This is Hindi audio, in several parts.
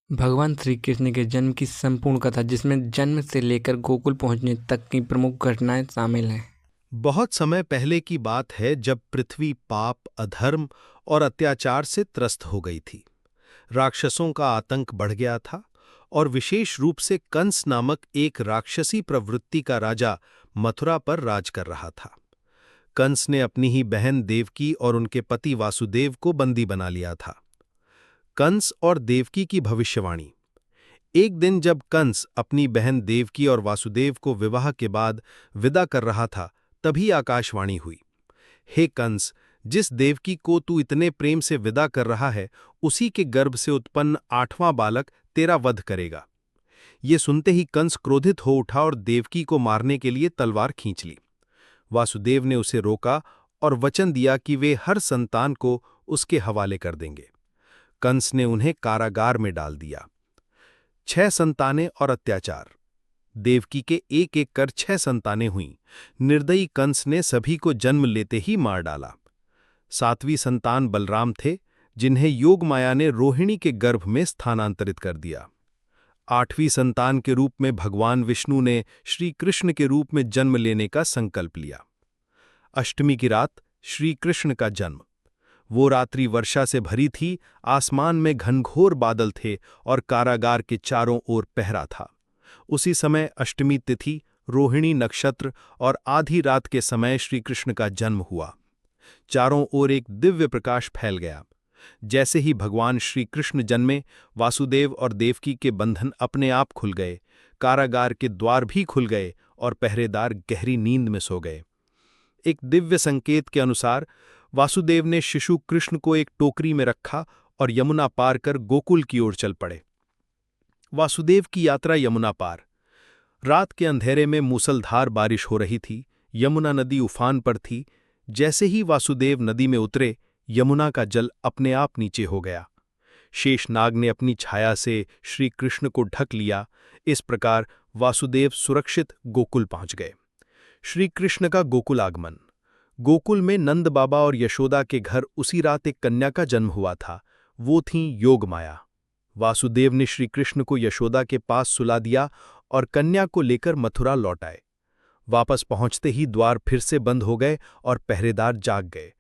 भगवान श्री कृष्ण के जन्म की संपूर्ण कथा, जिसमें जन्म से लेकर गोकुल पहुंचने तक की प्रमुख घटनाएं शामिल हैं। बहुत समय पहले की बात है जब पृथ्वी पाप, अधर्म और अत्याचार से त्रस्त हो गई थी। राक्षसों का आतंक बढ़ गया था और विशेष रूप से कंस नामक एक राक्षसी प्रवृत्ति का राजा मथुरा पर राज कर रहा था। कंस ने अपनी ही बहन देवकी और उनके पति वासुदेव को बंदी बना लिया था। कंस और देवकी की भविष्यवाणी। एक दिन जब कंस अपनी बहन देवकी और वासुदेव को विवाह के बाद विदा कर रहा था, तभी आकाशवाणी हुई, हे कंस, जिस देवकी को तू इतने प्रेम से विदा कर रहा है, उसी के गर्भ से उत्पन्न 8वां बालक तेरा वध करेगा। ये सुनते ही कंस क्रोधित हो उठा और देवकी को मारने के लिए तलवार खींच ली। वासुदेव ने उसे रोका और वचन दिया कि वे हर संतान को उसके हवाले कर देंगे। कंस ने उन्हें कारागार में डाल दिया। 6 संतानें और अत्याचार। देवकी के एक एक कर 6 संतानें हुईं। निर्दयी कंस ने सभी को जन्म लेते ही मार डाला। 7वीं संतान बलराम थे, जिन्हें योगमाया ने रोहिणी के गर्भ में स्थानांतरित कर दिया। 8वीं संतान के रूप में भगवान विष्णु ने श्री कृष्ण के रूप में जन्म लेने का संकल्प लिया। अष्टमी की रात श्री कृष्ण का जन्म। वो रात्रि वर्षा से भरी थी, आसमान में घनघोर बादल थे और कारागार के चारों ओर पहरा था। उसी समय अष्टमी तिथि, रोहिणी नक्षत्र और आधी रात के समय श्री कृष्ण का जन्म हुआ। चारों ओर एक दिव्य प्रकाश फैल गया। जैसे ही भगवान श्री कृष्ण जन्मे, वासुदेव और देवकी के बंधन अपने आप खुल गए, कारागार के द्वार भी खुल गए और पहरेदार गहरी नींद में सो गए। एक दिव्य संकेत के अनुसार वासुदेव ने शिशु कृष्ण को एक टोकरी में रखा और यमुना पार कर गोकुल की ओर चल पड़े। वासुदेव की यात्रा यमुना पार। रात के अंधेरे में मूसलधार बारिश हो रही थी। यमुना नदी उफान पर थी। जैसे ही वासुदेव नदी में उतरे, यमुना का जल अपने आप नीचे हो गया। शेषनाग ने अपनी छाया से श्री कृष्ण को ढक लिया। इस प्रकार वासुदेव सुरक्षित गोकुल पहुंच गए। श्री कृष्ण का गोकुल आगमन। गोकुल में नंद बाबा और यशोदा के घर उसी रात एक कन्या का जन्म हुआ था। वो थीं योगमाया। वासुदेव ने श्री कृष्ण को यशोदा के पास सुला दिया और कन्या को लेकर मथुरा लौट आए। वापस पहुंचते ही द्वार फिर से बंद हो गए और पहरेदार जाग गए।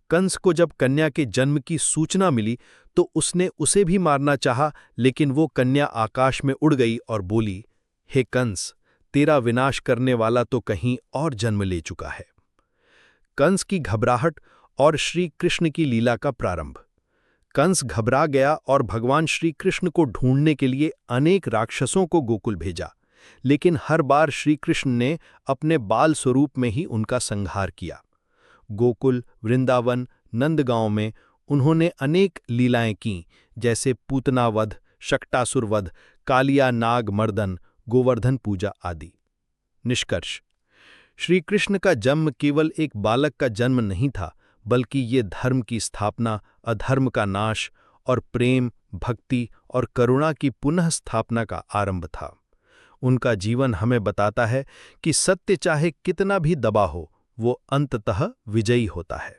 कंस को जब कन्या के जन्म की सूचना मिली तो उसने उसे भी मारना चाहा, लेकिन वो कन्या आकाश में उड़ गई और बोली, हे कंस, तेरा विनाश करने वाला तो कहीं और जन्म ले चुका है। कंस की घबराहट और श्री कृष्ण की लीला का प्रारंभ। कंस घबरा गया और भगवान श्री कृष्ण को ढूंढने के लिए अनेक राक्षसों को गोकुल भेजा, लेकिन हर बार श्री कृष्ण ने अपने बाल स्वरूप में ही उनका संहार किया। गोकुल, वृंदावन, नंदगांव में उन्होंने अनेक लीलाएं की, जैसे पूतना वध, शक्टासुर वध, कालिया नाग मर्दन, गोवर्धन पूजा आदि। निष्कर्ष: श्री कृष्ण का जन्म केवल एक बालक का जन्म नहीं था, बल्कि ये धर्म की स्थापना, अधर्म का नाश और प्रेम, भक्ति और करुणा की पुनः स्थापना का आरंभ था। उनका जीवन हमें बताता है कि सत्य चाहे कितना भी दबा हो, वो अंततः विजयी होता है।